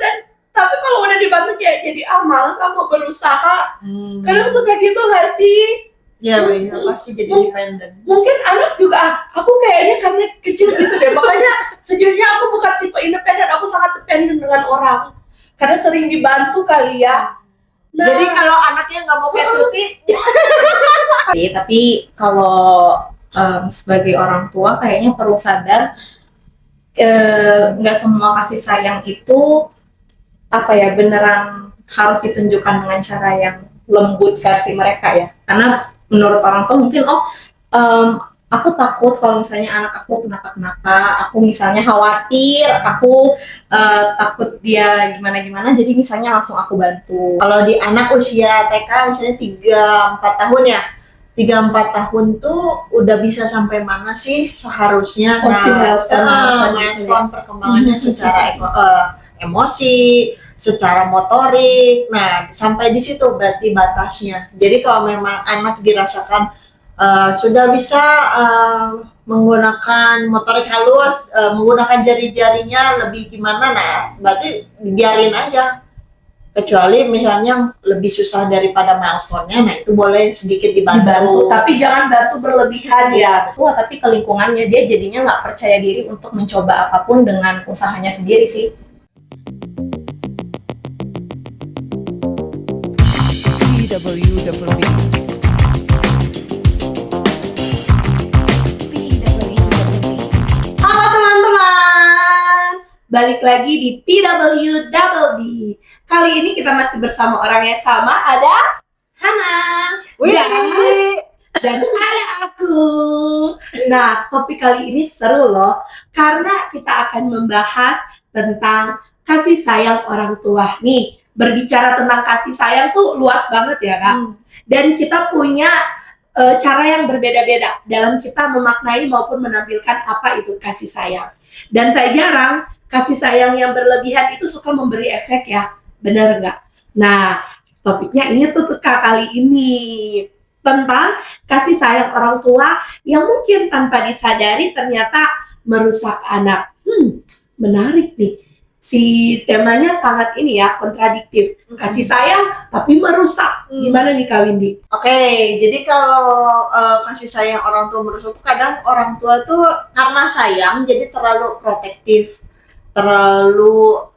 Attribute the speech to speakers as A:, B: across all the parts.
A: dan tapi kalau udah dibantu kayak jadi malas mau berusaha. Kadang suka gitu gak sih?
B: Ya pasti jadi dependen.
A: Mungkin anak juga aku kayaknya karena kecil gitu deh, makanya sejujurnya aku bukan tipe independen, aku sangat dependen dengan orang karena sering dibantu kali ya.
B: Nah, jadi kalau anaknya nggak mau kayak Tuti
C: tapi kalau sebagai orang tua kayaknya perlu sadar nggak semua kasih sayang itu beneran harus ditunjukkan dengan cara yang lembut versi mereka ya. Karena menurut orang tua mungkin aku takut kalau misalnya anak aku kenapa-kenapa, aku misalnya khawatir, aku takut dia gimana-gimana, jadi misalnya langsung aku bantu.
B: Kalau di anak usia TK misalnya 3-4 tahun ya, 3-4 tahun tuh udah bisa sampai mana sih seharusnya milestone perkembangannya secara emosi, secara motorik. Nah, sampai di situ berarti batasnya. Jadi kalau memang anak dirasakan sudah bisa menggunakan motorik halus, menggunakan jari-jarinya lebih gimana, nah berarti biarin aja. Kecuali misalnya lebih susah daripada milestone-nya, nah itu boleh sedikit dibantu.
A: Tapi jangan bantu berlebihan ya.
C: Tapi ke lingkungannya dia jadinya nggak percaya diri untuk mencoba apapun dengan usahanya sendiri sih.
A: Halo teman-teman, balik lagi di PWBB. Kali ini kita masih bersama orang yang sama, ada Hana dan ada aku. Nah, topik kali ini seru loh, karena kita akan membahas tentang kasih sayang orang tua. Nih, berbicara tentang kasih sayang tuh luas banget ya Kak. Dan kita punya cara yang berbeda-beda dalam kita memaknai maupun menampilkan apa itu kasih sayang. Dan tak jarang kasih sayang yang berlebihan itu suka memberi efek ya, benar nggak? Nah, topiknya ini tuh Kak kali ini tentang kasih sayang orang tua yang mungkin tanpa disadari ternyata merusak anak. Menarik nih. Si temanya sangat ini ya, kontradiktif. Kasih sayang tapi merusak. Gimana nih Kak Windy?
B: Oke, jadi kalau kasih sayang orang tua merusak tuh kadang orang tua tuh karena sayang jadi terlalu protektif, terlalu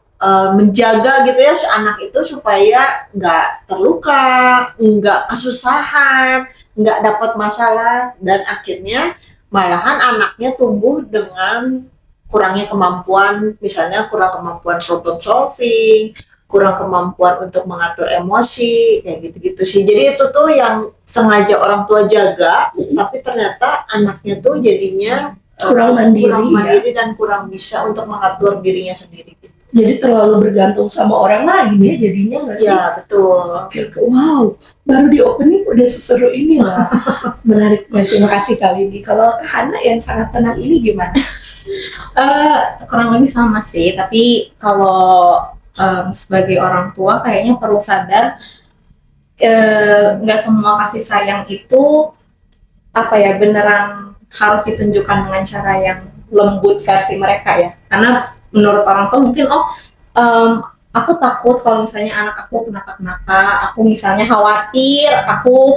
B: menjaga gitu ya si anak itu supaya nggak terluka, nggak kesusahan, nggak dapat masalah, dan akhirnya malahan anaknya tumbuh dengan kurangnya kemampuan, misalnya kurang kemampuan problem solving, kurang kemampuan untuk mengatur emosi, kayak gitu-gitu sih. Jadi itu tuh yang sengaja orang tua jaga, tapi ternyata anaknya tuh jadinya
A: kurang mandiri
B: dan kurang bisa untuk mengatur dirinya sendiri.
A: Jadi terlalu bergantung sama orang lain ya jadinya nggak sih?
B: Ya betul.
A: Oke. Wow, baru di opening udah seseru ini loh. Menarik banget, terima kasih kali ini. Kalau Hana yang sangat tenang ini gimana?
C: Kurang lebih sama sih, tapi kalau sebagai orang tua kayaknya perlu sadar nggak semua kasih sayang itu beneran harus ditunjukkan dengan cara yang lembut versi mereka ya. Karena menurut orang tua mungkin aku takut kalau misalnya anak aku kenapa-kenapa, aku misalnya khawatir, aku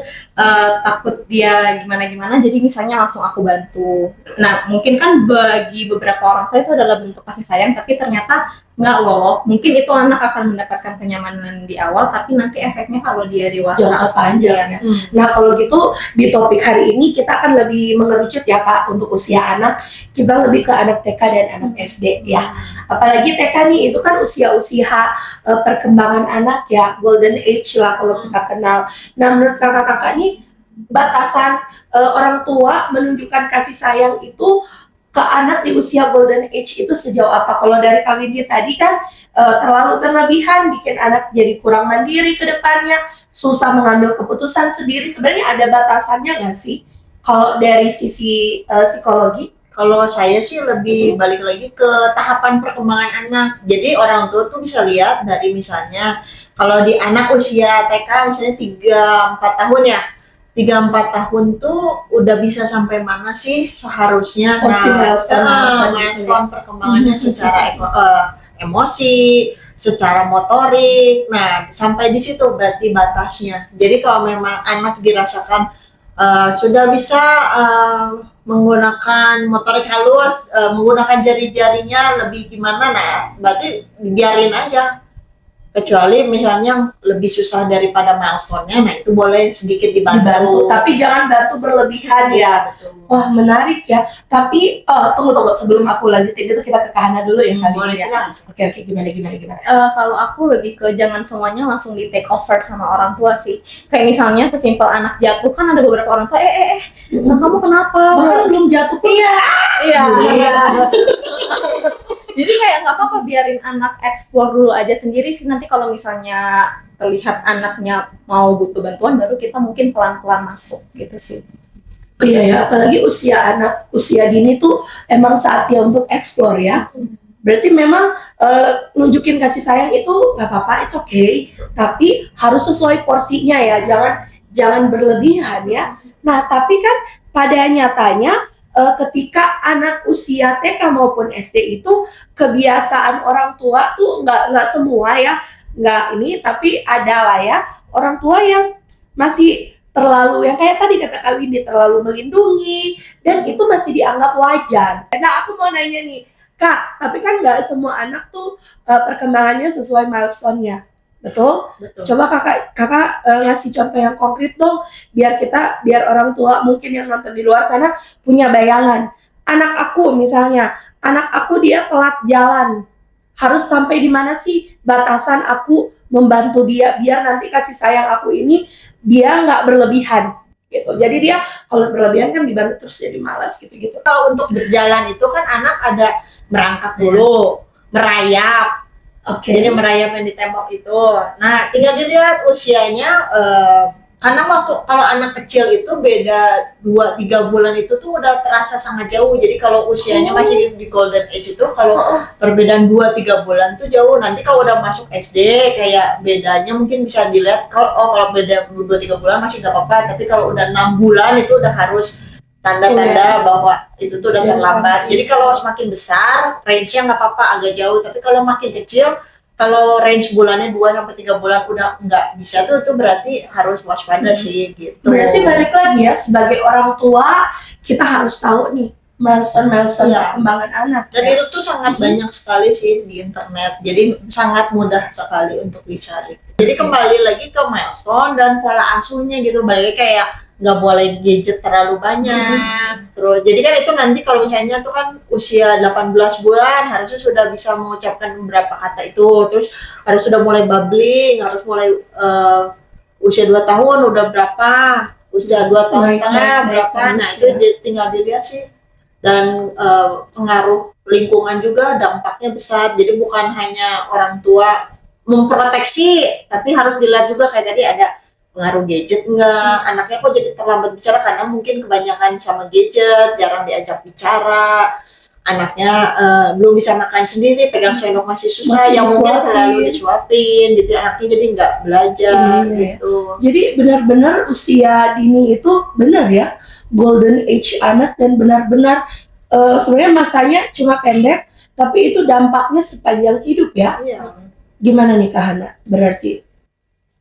C: takut dia gimana-gimana, jadi misalnya langsung aku bantu. Nah, mungkin kan bagi beberapa orang tua itu adalah bentuk kasih sayang, tapi ternyata nggak loh. Mungkin itu anak akan mendapatkan kenyamanan di awal, tapi nanti efeknya kalau dia dewasa
A: jangka panjang ya. Nah, kalau gitu di topik hari ini kita akan lebih mengerucut ya Kak untuk usia anak. Kita lebih ke anak TK dan anak SD ya. Apalagi TK nih itu kan usia-usia perkembangan anak ya, golden age lah kalau kita kenal. Nah, menurut kakak-kakak nih batasan orang tua menunjukkan kasih sayang itu ke anak di usia golden age itu sejauh apa? Kalau dari Kak Windy tadi kan terlalu berlebihan, bikin anak jadi kurang mandiri ke depannya, susah mengambil keputusan sendiri. Sebenarnya ada batasannya nggak sih? Kalau dari sisi psikologi?
B: Kalau saya sih lebih balik lagi ke tahapan perkembangan anak. Jadi orang tua tuh bisa lihat dari misalnya kalau di anak usia TK misalnya 3-4 tahun ya. 3-4 tahun tuh udah bisa sampai mana sih seharusnya milestone perkembangannya secara emosi, secara motorik. Nah, sampai di situ berarti batasnya. Jadi kalau memang anak dirasakan sudah bisa menggunakan motorik halus, menggunakan jari-jarinya lebih gimana, nah berarti biarin aja. Kecuali misalnya lebih susah daripada milestone-nya, nah itu boleh sedikit
A: dibantu,
B: dibantu.
A: tapi jangan bantu berlebihan ya.
B: Betul.
A: Wah, menarik ya. Tapi tunggu sebelum aku lanjutin itu kita ke Kahana dulu ya kali
B: Boleh
A: ya.
B: silakan.
A: Oke, gimana.
C: Kalau aku lebih ke jangan semuanya langsung di take over sama orang tua sih. Kayak misalnya sesimpel anak jatuh, kan ada beberapa orang tua kamu kenapa?
A: Bahkan belum jatuh pun
C: Iya.
B: Iya.
C: Jadi kayak nggak apa-apa, biarin anak explore dulu aja sendiri sih. Nanti kalau misalnya terlihat anaknya mau butuh bantuan, baru kita mungkin pelan-pelan masuk gitu sih.
A: Iya ya, apalagi usia dini tuh emang saatnya untuk explore ya. Berarti memang nunjukin kasih sayang itu nggak apa-apa, it's okay. Tapi harus sesuai porsinya ya, jangan berlebihan ya. Nah, tapi kan pada nyatanya ketika anak usia TK maupun SD itu kebiasaan orang tua tuh nggak semua ya, nggak ini, tapi ada lah ya orang tua yang masih terlalu, yang kayak tadi kata Kak Windy, terlalu melindungi dan itu masih dianggap wajar. Nah, aku mau nanya nih Kak, tapi kan nggak semua anak tuh perkembangannya sesuai milestone-nya, betul? Coba kakak ngasih contoh yang konkret dong, biar orang tua mungkin yang nonton di luar sana punya bayangan. Anak aku misalnya, dia telat jalan, harus sampai di mana sih batasan aku membantu dia biar nanti kasih sayang aku ini dia nggak berlebihan gitu. Jadi dia kalau berlebihan kan dibantu terus jadi malas gitu.
B: Kalau untuk berjalan itu kan anak ada merangkak dulu, merayap. Jadi merayap yang di tembok itu. Nah, tinggal dilihat usianya. Karena kalau anak kecil itu beda 2-3 bulan itu tuh udah terasa sangat jauh. Jadi kalau usianya masih di golden age itu, kalau perbedaan 2-3 bulan tuh jauh. Nanti kalau udah masuk SD kayak bedanya mungkin bisa dilihat kalau beda 2-3 bulan masih nggak apa-apa. Tapi kalau udah 6 bulan itu udah harus tanda-tanda bahwa itu tuh udah terlambat. Jadi kalau semakin besar range-nya nggak apa-apa, agak jauh. Tapi kalau makin kecil, kalau range bulannya 2-3 bulan udah nggak bisa tuh, itu berarti harus waspada sih gitu.
A: Berarti balik lagi ya, sebagai orang tua kita harus tahu nih milestone perkembangan anak.
B: Dan itu tuh sangat banyak sekali sih di internet. Jadi sangat mudah sekali untuk dicari. Jadi kembali lagi ke milestone dan pola asuhnya gitu. Balik kayak nggak boleh gadget terlalu banyak. Terus jadi kan itu nanti kalau misalnya tuh kan usia 18 bulan harusnya sudah bisa mengucapkan beberapa kata itu. Terus harus sudah mulai babbling, harus mulai usia 2 tahun udah berapa, usia 2 tahun setengah berapa. Nah, itu tinggal dilihat sih. Dan pengaruh lingkungan juga dampaknya besar. Jadi bukan hanya orang tua memproteksi, tapi harus dilihat juga kayak tadi ada pengaruh gadget enggak, anaknya kok jadi terlambat bicara karena mungkin kebanyakan sama gadget, jarang diajak bicara, anaknya belum bisa makan sendiri, pegang sendok masih susah, yang mungkin selalu disuapin gitu, anaknya jadi nggak belajar gitu.
A: Jadi benar-benar usia dini itu benar ya, golden age anak, dan benar-benar sebenarnya masanya cuma pendek, tapi itu dampaknya sepanjang hidup ya. Gimana nih Kak Hana? Berarti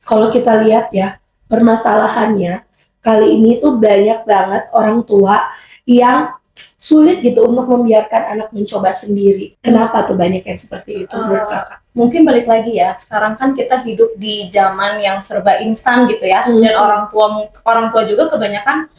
A: kalau kita lihat ya, permasalahannya kali ini tuh banyak banget orang tua yang sulit gitu untuk membiarkan anak mencoba sendiri. Kenapa tuh banyak yang seperti itu menurut kakak?
C: Mungkin balik lagi ya, sekarang kan kita hidup di zaman yang serba instan gitu ya, dan orang tua juga kebanyakan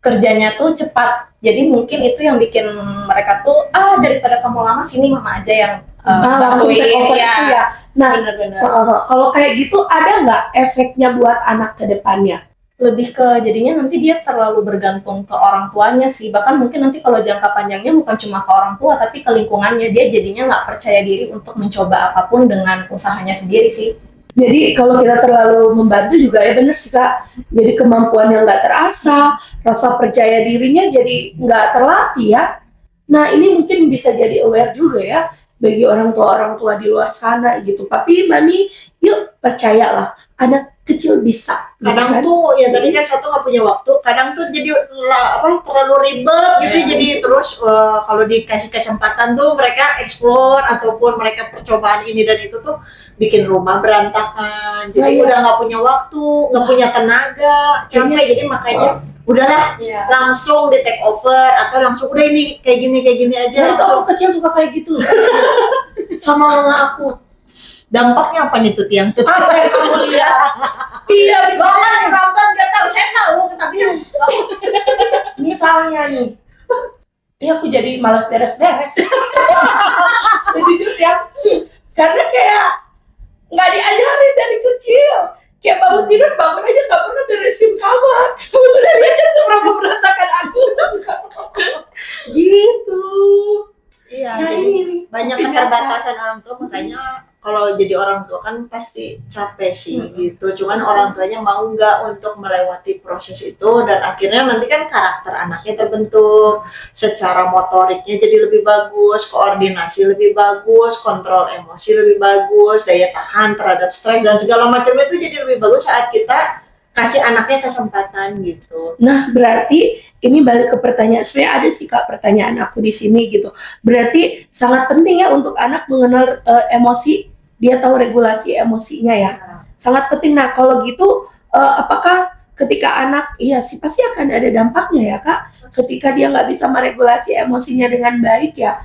C: kerjanya tuh cepat. Jadi mungkin itu yang bikin mereka tuh daripada kamu lama, sini mama aja yang
A: langsung take over itu ya. Nah,
C: benar-benar.
A: Kalau kayak gitu ada nggak efeknya buat anak ke depannya?
C: Lebih ke jadinya nanti dia terlalu bergantung ke orang tuanya sih. Bahkan mungkin nanti kalau jangka panjangnya bukan cuma ke orang tua, tapi ke lingkungannya. Dia jadinya nggak percaya diri untuk mencoba apapun dengan usahanya sendiri sih.
A: Jadi kalau kita terlalu membantu juga ya bener sih Kak. Jadi kemampuan yang nggak terasa, rasa percaya dirinya jadi nggak terlatih ya. Nah ini mungkin bisa jadi aware juga ya. bagi orang tua di luar sana gitu. Tapi Mami, yuk percayalah, anak kecil bisa.
B: Kadang
A: gitu kan?
B: tuh ya tadi kan satu nggak punya waktu, kadang tuh jadi terlalu ribet gitu, jadi terus kalau dikasih kesempatan tuh mereka explore ataupun mereka percobaan ini dan itu tuh bikin rumah berantakan, jadi udah nggak punya waktu, nggak punya tenaga, capek, jadi makanya udahlah langsung di take over atau langsung udah ini kayak gini aja.
A: Nah, itu aku kecil suka kayak gitu sama mama aku.
B: Dampaknya apa nih tuh Tiang?
A: Apa yang kamu lihat? Iya,
B: Soalnya nonton nggak tahu, saya tahu tapi
A: misalnya nih, iya aku jadi malas beres-beres. Sejujur ya, karena kayak nggak diajarin dari kecil. Kayak bangun tidur, bangun aja nggak pernah beresin kamar. Kamu sudah lihat kan seberapa berantakan aku? Gitu.
B: iya,
A: Nah,
B: jadi
A: ini
B: banyak
A: ternyata.
B: keterbatasan orang tua, makanya kalau jadi orang tua kan pasti capek sih gitu. Cuman orang tuanya mau nggak untuk melewati proses itu, dan akhirnya nanti kan karakter anaknya terbentuk, secara motoriknya jadi lebih bagus, koordinasi lebih bagus, kontrol emosi lebih bagus, daya tahan terhadap stres dan segala macamnya itu jadi lebih bagus saat kita kasih anaknya kesempatan gitu.
A: Nah, berarti ini balik ke pertanyaan. Sebenarnya ada sih Kak pertanyaan aku di sini gitu. Berarti sangat penting ya untuk anak mengenal emosi, dia tahu regulasi emosinya ya. Sangat penting. Nah, kalau gitu apakah ketika anak, iya sih pasti akan ada dampaknya ya Kak, ketika dia nggak bisa meregulasi emosinya dengan baik ya.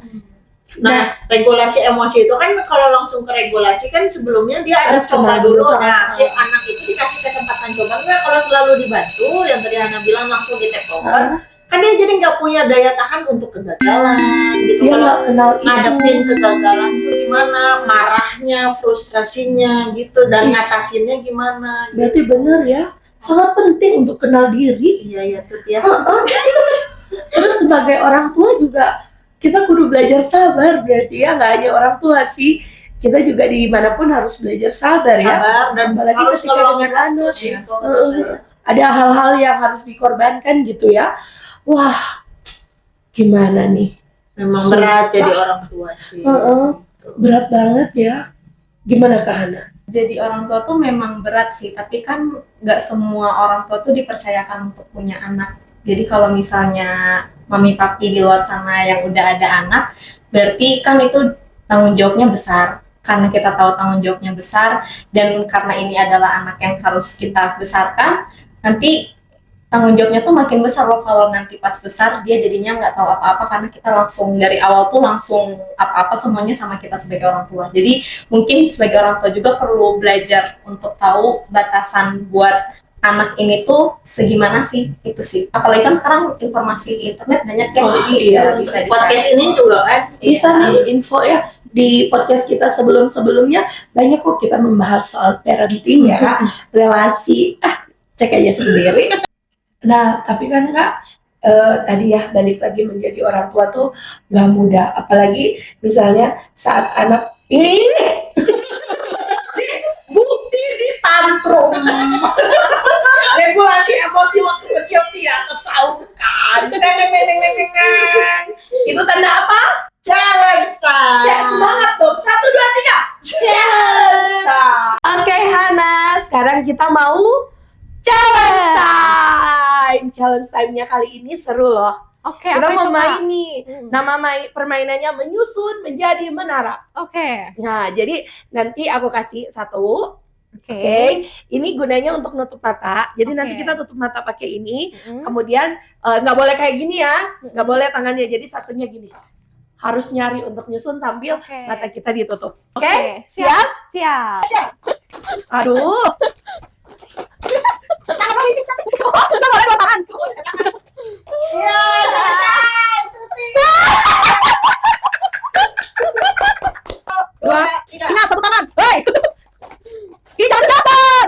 B: Nah, regulasi emosi itu kan kalau langsung ke regulasi kan sebelumnya dia ada
A: Harus
B: coba
A: kenal
B: dulu.
A: dulu.
B: Nah, si anak itu dikasih kesempatan coba. Nah, kalau selalu dibantu, yang tadi Hana bilang langsung di take over, kan dia jadi nggak punya daya tahan untuk kegagalan gitu.
A: Dia
B: Kalau
A: nggak kenal itu.
B: ngadepin kegagalan tuh gimana, marahnya, frustrasinya gitu, dan ngatasinnya gimana.
A: Berarti benar ya, sangat penting untuk kenal diri.
B: Iya tuh ya.
A: Terus sebagai orang tua juga kita kudu belajar sabar, berarti ya nggak hanya orang tua sih, kita juga dimanapun harus belajar sabar ya.
B: Sabar dan
A: Apalagi
B: harus
A: ketika
B: kalau
A: dengan anak
B: sih,
A: ya.
B: kalau kata saya.
A: Ada hal-hal yang harus dikorbankan gitu ya. Wah, gimana nih?
B: Memang berat jadi orang tua sih.
A: Berat banget ya. Gimana Kak Hana?
C: Jadi orang tua tuh memang berat sih, tapi kan nggak semua orang tua tuh dipercayakan untuk punya anak. Jadi kalau misalnya mami papi di luar sana yang udah ada anak, berarti kan itu tanggung jawabnya besar. Karena kita tahu tanggung jawabnya besar, dan karena ini adalah anak yang harus kita besarkan, nanti tanggung jawabnya tuh makin besar loh kalau nanti pas besar dia jadinya nggak tahu apa-apa, karena kita langsung dari awal tuh langsung apa-apa semuanya sama kita sebagai orang tua. Jadi mungkin sebagai orang tua juga perlu belajar untuk tahu batasan buat anak ini tuh segimana sih, itu sih. Apalagi kan sekarang informasi di internet banyak ya, jadi
A: iya,
C: bisa dicari.
B: Podcast ini juga kan
A: Bisa nih info ya, di podcast kita sebelumnya banyak kok kita membahas soal parenting ya Kak, relasi, cek aja sendiri. Nah, tapi kan Kak, tadi ya balik lagi menjadi orang tua tuh gak mudah, apalagi misalnya saat anak ini bukti di tantrum. Regulasi emosi waktu kecil tidak tersalurkan. Itu tanda apa?
B: challenge time.
A: Semangat dong. 1, 2, 3. Challenge time. Oke Hana, sekarang kita mau challenge time. Challenge time-nya kali ini seru loh.
D: Oke,
A: Kita
D: apa itu,
A: mau main
D: Kak?
A: nih. Nama permainannya menyusun menjadi menara.
D: Oke.
A: Nah, jadi nanti aku kasih satu.
D: Oke.
A: Oke, ini gunanya untuk nutup mata. Jadi nanti
D: Oke.
A: kita tutup mata pakai ini.
D: Mm.
A: Kemudian nggak boleh kayak gini ya, nggak boleh tangannya. Jadi satunya gini. Harus nyari untuk nyusun sambil
D: Oke.
A: mata kita ditutup. Oke?
D: Oke,
A: Siap?
D: Siap.
A: Aduh.
D: Sudah boleh bawa tangan.
B: Ya, selesai.
A: Dua,
B: tiga.
D: Ina, satu tangan. Hei. Ih, jangan dasar.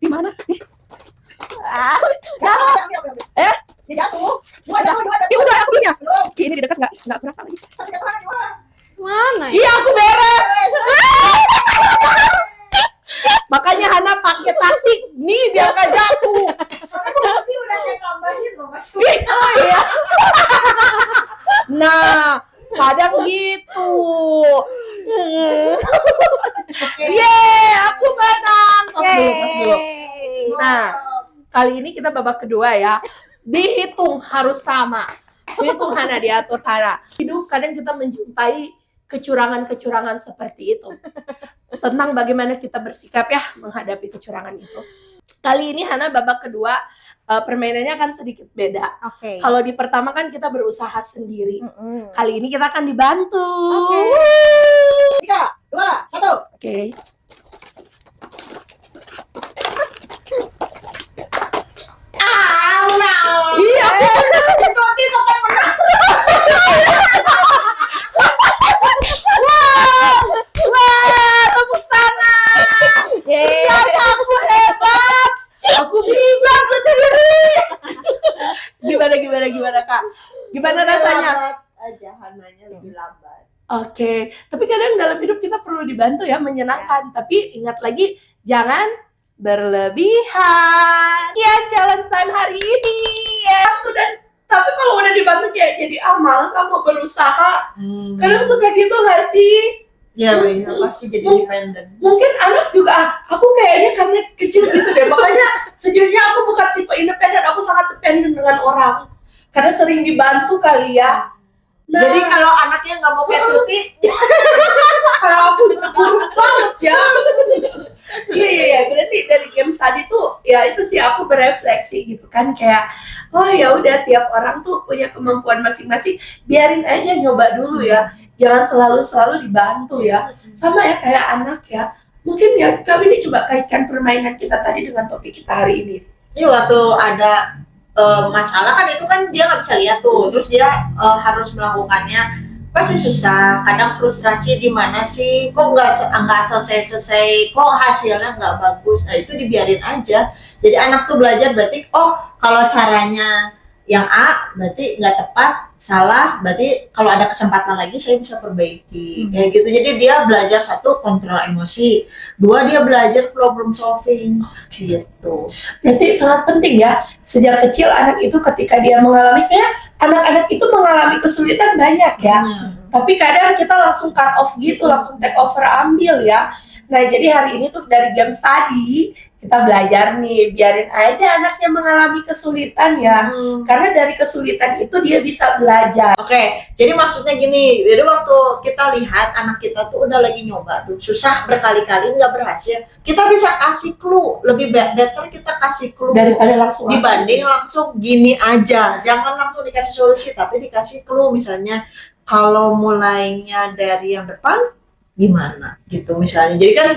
A: di mana? Nih,
D: Jatuh.
B: Dia jatuh. Dua jatuh.
A: ih, udah aku punya.
B: Belum.
A: Ih, ini di dekat nggak kerasa lagi.
B: Satu jatuh, dua.
D: Mana ya?
A: Iya, aku beres. Makanya Hana pakai taktik nih biar nggak jatuh.
B: Tapi seperti udah saya tambahin loh, Mas.
A: Oh iya. Nah, kadang gitu. Yeay, aku menang. Tos dulu. Nah, kali ini kita babak kedua ya. Dihitung harus sama. Dihitung Hana, diatur Hana. Hidup kadang kita menjumpai kecurangan-kecurangan seperti itu. Tentang bagaimana kita bersikap ya menghadapi kecurangan itu. Kali ini Hana babak kedua, permainannya akan sedikit beda.
C: Oke.
A: Kalau di pertama kan kita berusaha sendiri. Kali ini kita akan dibantu.
C: Oke.
B: 3, 2, 1.
A: Oke. Iya, wah, tepuk tangan. Ternyata aku hebat. Aku bisa sendiri. Gimana Kak? Gimana rasanya?
B: Lambat aja, Hananya lebih lambat.
A: Oke, tapi kadang dalam hidup kita perlu dibantu ya, menyenangkan. Tapi ingat lagi, jangan berlebihan. Ya, challenge time hari ini ya. Tapi kalau udah dibantu kayak jadi malas mau berusaha. Kadang suka gitu gak sih?
B: Ya, weh, pasti jadi independen.
A: Mungkin anak juga, aku kayaknya karena kecil gitu deh. Makanya sejujurnya aku bukan tipe independen, aku sangat dependen dengan orang. Karena sering dibantu kali ya. Nah,
B: Jadi kalau anaknya nggak mau kayak Tuti,
A: kalau aku buruk banget ya. Iya. Berarti dari game tadi tuh, ya itu sih aku berefleksi gitu kan, kayak oh ya udah tiap orang tuh punya kemampuan masing-masing, biarin aja nyoba dulu ya, jangan selalu dibantu ya. Sama ya kayak anak ya. Mungkin ya kami ini coba kaitkan permainan kita tadi dengan topik kita hari ini.
B: ini waktu ada masalah kan itu kan dia nggak bisa lihat tuh, terus dia harus melakukannya pasti susah, kadang frustrasi di mana sih kok nggak selesai, kok hasilnya nggak bagus. Nah itu dibiarin aja, jadi anak tuh belajar berarti kalau caranya yang A berarti nggak tepat, salah, berarti kalau ada kesempatan lagi saya bisa perbaiki kayak gitu. Jadi dia belajar satu, kontrol emosi, dua dia belajar problem solving gitu.
A: Berarti sangat penting ya, sejak kecil anak itu ketika dia mengalami, sebenarnya anak-anak itu mengalami kesulitan banyak ya. Tapi kadang kita langsung cut off gitu, langsung take over ambil ya. Nah jadi hari ini tuh dari game tadi kita belajar nih, biarin aja anaknya mengalami kesulitan ya. Karena dari kesulitan itu dia bisa belajar.
B: Oke, jadi maksudnya gini, jadi waktu kita lihat anak kita tuh udah lagi nyoba tuh, susah berkali-kali nggak berhasil, kita bisa kasih clue, lebih better kita kasih clue
A: Daripada langsung
B: dibanding langsung gini aja. Jangan langsung dikasih solusi, tapi dikasih clue, misalnya kalau mulainya dari yang depan gimana gitu misalnya. Jadi kan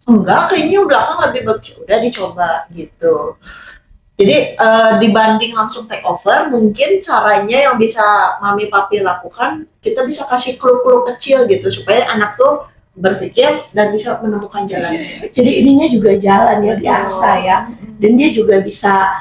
B: enggak, kayaknya yang belakang lebih bagus, udah dicoba gitu. Jadi dibanding langsung take over, mungkin caranya yang bisa mami papi lakukan, kita bisa kasih clue-clue kecil gitu supaya anak tuh berpikir dan bisa menemukan jalannya.
A: Jadi ininya juga jalan ya, biasa ya. Dan dia juga bisa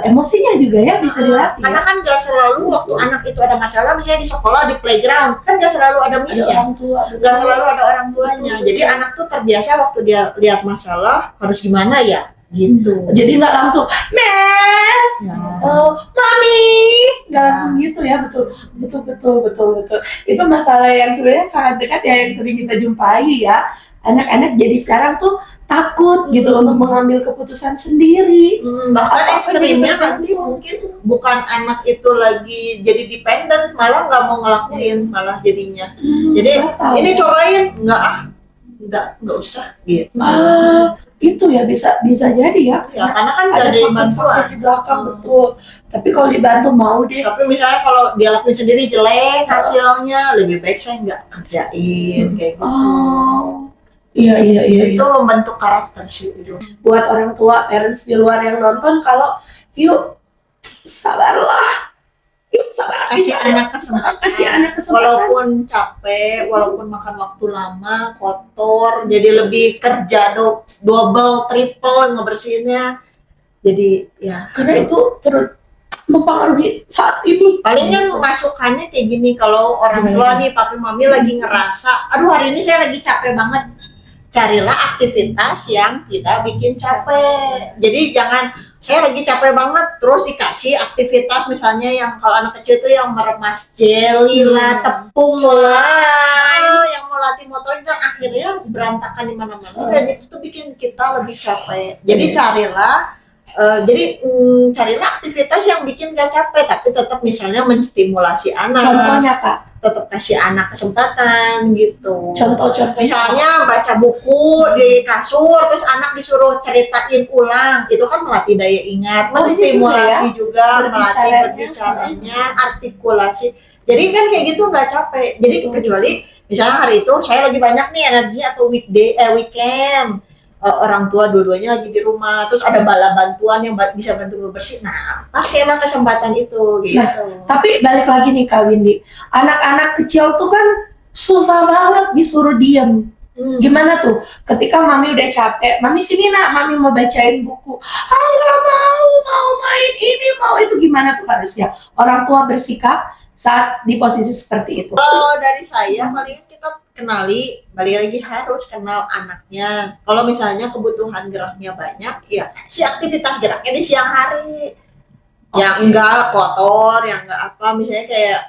A: emosinya juga ya bisa dilatih.
B: Karena kan gak selalu waktu anak itu ada masalah, misalnya di sekolah, di playground, kan gak selalu ada
A: Ada
B: missnya,
A: orang tua,
B: gak selalu ada orang tuanya. Jadi anak tuh terbiasa waktu dia lihat masalah harus gimana ya gitu.
A: Jadi nggak langsung mes,
B: Ya.
A: mami, nggak langsung gitu ya. Betul. Itu masalah yang sebenarnya sangat dekat ya, yang sering kita jumpai ya. Anak-anak jadi sekarang tuh takut gitu untuk mengambil keputusan sendiri.
B: Bahkan
A: Apa-apa
B: ekstrimnya
A: jadi
B: nanti mungkin bukan anak itu lagi jadi dependent, malah nggak mau ngelakuin, malah jadinya. Jadi
A: nggak tahu.
B: ini cobain, nggak usah gitu.
A: Itu ya bisa jadi ya.
B: Ya karena kan
A: Ada
B: nggak ada
A: faktor-faktor
B: bantuan.
A: di belakang, betul. Tapi kalau dibantu mau deh.
B: Tapi misalnya kalau dia lakuin sendiri jelek hasilnya, lebih baik saya nggak kerjain kayak gitu.
A: Oh, iya.
B: Itu membentuk karakter sih itu.
A: Buat orang tua, parents di luar yang nonton, kalau yuk sabarlah,
B: Kasih anak kesempatan.
A: kasih anak kesempatan.
B: Walaupun capek, walaupun makan waktu lama, kotor, jadi lebih kerja double, triple ngebersihinnya. Jadi ya
A: Karena itu terus mempengaruhi saat ini.
B: paling kan masukannya kayak gini, kalau orang tua nih, papi mami lagi ngerasa, aduh hari ini saya lagi capek banget, carilah aktivitas yang tidak bikin capek. Jadi jangan saya lagi capek banget, terus dikasih aktivitas misalnya yang kalau anak kecil tuh yang meremas jelly lah, tepung lah, yang melatih motor, dan akhirnya berantakan di mana-mana, dan itu tuh bikin kita lebih capek. Jadi carilah aktivitas yang bikin gak capek, tapi tetap misalnya menstimulasi anak.
A: Contohnya Kak,
B: Tetap kasih anak kesempatan gitu.
A: contoh-contohnya
B: Misalnya baca buku di kasur, terus anak disuruh ceritain ulang, itu kan melatih daya ingat, menstimulasi juga, melatih berbicaranya, artikulasi. Jadi kan kayak gitu nggak capek. Jadi kecuali misalnya hari itu saya lagi banyak nih energi atau weekend, orang tua dua-duanya lagi di rumah, terus ada bala bantuan yang bisa bantu bersih. Nah, pakailah kesempatan itu gitu.
A: Tapi balik lagi nih Kak Windy, anak-anak kecil tuh kan susah banget disuruh diem. Gimana tuh? Ketika mami udah capek, mami sini nak, mami mau bacain buku. Ah nggak mau main ini, mau itu. Gimana tuh harusnya orang tua bersikap saat di posisi seperti itu?
B: Dari saya paling kita kenali, balik lagi harus kenal anaknya. Kalau misalnya kebutuhan geraknya banyak, ya si aktivitas geraknya di siang hari. Yang enggak kotor, yang enggak apa, misalnya kayak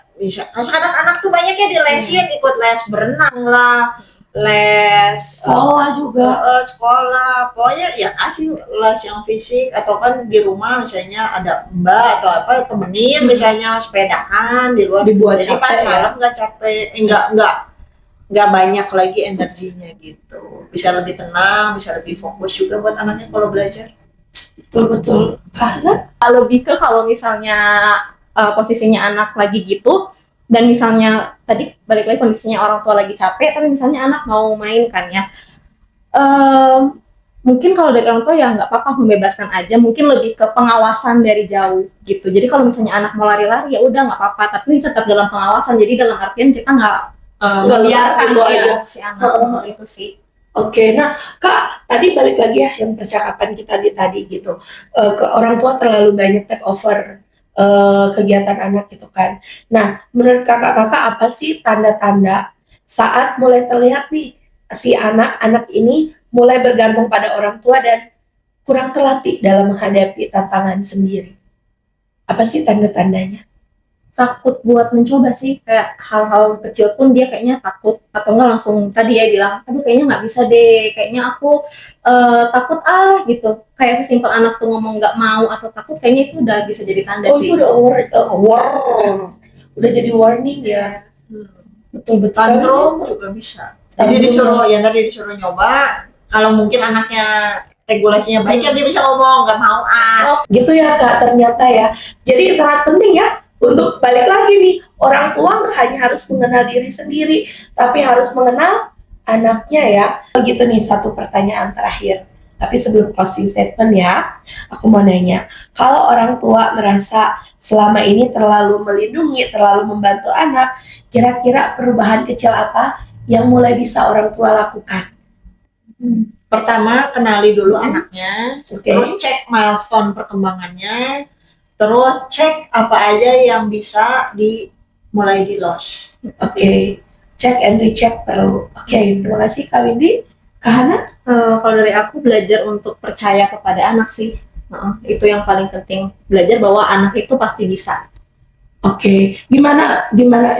B: sekarang anak tuh banyak ya dilesin, ikut les berenang lah, les
A: Sekolah juga.
B: sekolah, pokoknya ya kasih les yang fisik, atau kan di rumah misalnya ada mbak atau apa temenin, misalnya sepedahan di luar,
A: Dibuat
B: jadi
A: capek
B: pas
A: ya.
B: malam nggak capek, nggak banyak lagi energinya gitu, bisa lebih tenang, bisa lebih fokus juga buat anaknya kalau belajar.
A: Betul. Karena
C: Lebih ke kalau misalnya posisinya anak lagi gitu, dan misalnya tadi balik lagi kondisinya orang tua lagi capek, tapi misalnya anak mau main kan ya, mungkin kalau dari orang tua ya nggak apa-apa, membebaskan aja, mungkin lebih ke pengawasan dari jauh gitu. Jadi kalau misalnya anak mau lari-lari ya udah nggak apa-apa, tapi tetap dalam pengawasan, jadi dalam artian kita nggak membiarkan
A: lepas gitu aja.
C: si anak itu sih.
A: Oke, nah Kak, tadi balik lagi ya yang percakapan kita di tadi gitu. Ke orang tua terlalu banyak take over kegiatan anak gitu kan. Nah, menurut kakak-kakak apa sih tanda-tanda saat mulai terlihat nih si anak-anak ini mulai bergantung pada orang tua dan kurang terlatih dalam menghadapi tantangan sendiri? Apa sih tanda-tandanya?
C: Takut buat mencoba sih, kayak hal-hal kecil pun dia kayaknya takut, atau enggak langsung tadi ya bilang, aduh kayaknya nggak bisa deh, kayaknya aku takut gitu. Kayak sesimpel anak tuh ngomong nggak mau atau takut, kayaknya itu udah bisa jadi tanda
A: Itu
C: sih.
A: udah udah jadi warning ya. Betul-betul.
B: Tantrum juga bisa. Jadi tadi disuruh nyoba, kalau mungkin anaknya regulasinya baik ya dia bisa ngomong nggak mau
A: Gitu ya Kak, ternyata ya. Jadi sangat penting ya untuk balik lagi nih, orang tua nggak hanya harus mengenal diri sendiri, tapi harus mengenal anaknya ya. Begitu nih, satu pertanyaan terakhir. Tapi sebelum closing statement ya, aku mau nanya, kalau orang tua merasa selama ini terlalu melindungi, terlalu membantu anak, kira-kira perubahan kecil apa yang mulai bisa orang tua lakukan?
B: Pertama, kenali dulu anaknya,
A: Oke.
B: terus cek milestone perkembangannya, terus cek apa aja yang bisa mulai di loss.
A: Oke, check and recheck perlu. Oke, terima kasih Kak Windy. Kak Hana?
C: Kalau dari aku, belajar untuk percaya kepada anak sih. Itu yang paling penting, belajar bahwa anak itu pasti bisa.
A: Oke, gimana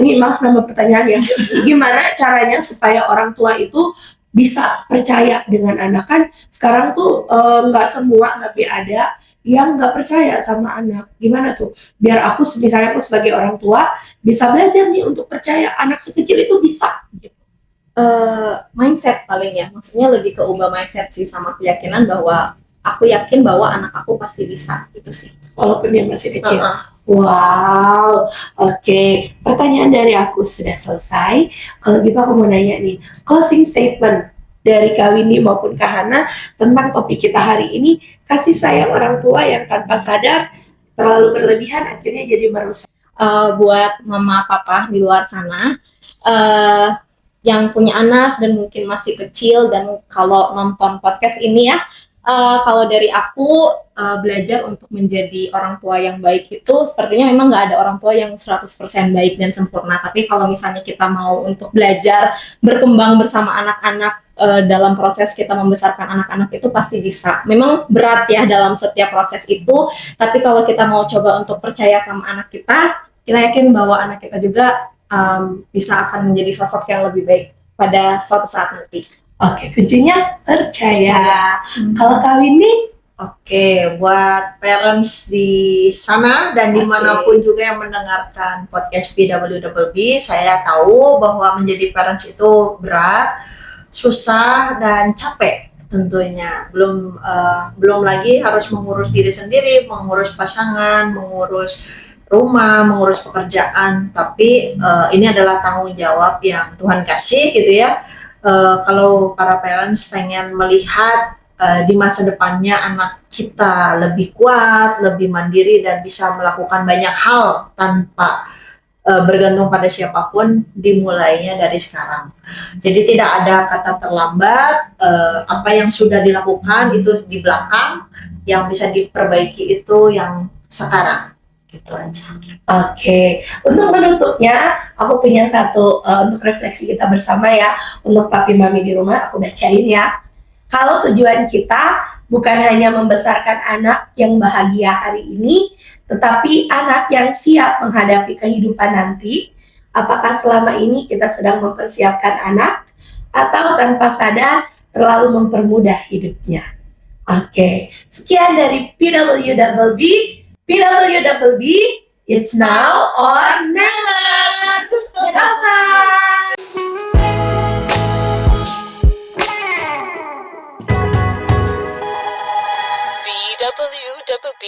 A: ini maaf nama pertanyaan ya. Gimana caranya supaya orang tua itu bisa percaya dengan anak? Kan sekarang tuh nggak semua, tapi ada yang nggak percaya sama anak. Gimana tuh biar misalnya aku sebagai orang tua bisa belajar nih untuk percaya anak sekecil itu bisa gitu.
C: Mindset paling ya, maksudnya lebih ke ubah mindset sih, sama keyakinan bahwa aku yakin bahwa anak aku pasti bisa, gitu sih.
A: Walaupun dia masih kecil. Wow, oke. Pertanyaan dari aku sudah selesai. Kalau gitu aku mau nanya nih, closing statement dari Kak Windy maupun Kak Hana tentang topik kita hari ini, kasih sayang orang tua yang tanpa sadar terlalu berlebihan akhirnya jadi merusak.
C: Buat mama papa di luar sana yang punya anak dan mungkin masih kecil, dan kalau nonton podcast ini ya, kalau dari aku belajar untuk menjadi orang tua yang baik itu sepertinya memang nggak ada orang tua yang 100% baik dan sempurna, tapi kalau misalnya kita mau untuk belajar berkembang bersama anak-anak dalam proses kita membesarkan anak-anak itu pasti bisa. Memang berat ya dalam setiap proses itu, tapi kalau kita mau coba untuk percaya sama anak kita yakin bahwa anak kita juga bisa akan menjadi sosok yang lebih baik pada suatu saat nanti.
A: Oke, kuncinya percaya. Kalau kawin nih,
B: Oke, buat parents di sana dan dimanapun juga yang mendengarkan podcast PWBB, saya tahu bahwa menjadi parents itu berat, susah dan capek tentunya. Belum lagi harus mengurus diri sendiri, mengurus pasangan, mengurus rumah, mengurus pekerjaan. Tapi ini adalah tanggung jawab yang Tuhan kasih gitu ya. Kalau para parents pengen melihat di masa depannya anak kita lebih kuat, lebih mandiri dan bisa melakukan banyak hal tanpa bergantung pada siapapun, dimulainya dari sekarang. Jadi tidak ada kata terlambat. Apa yang sudah dilakukan itu di belakang, yang bisa diperbaiki itu yang sekarang. Gitu aja.
A: oke. Untuk menutupnya, aku punya satu untuk refleksi kita bersama ya. Untuk papi mami di rumah, aku bacain ya. Kalau tujuan kita bukan hanya membesarkan anak yang bahagia hari ini, tetapi anak yang siap menghadapi kehidupan nanti, apakah selama ini kita sedang mempersiapkan anak atau tanpa sadar terlalu mempermudah hidupnya? Oke, sekian dari PWBB. PWBB, it's now or never. Bye-bye.
D: BWWB.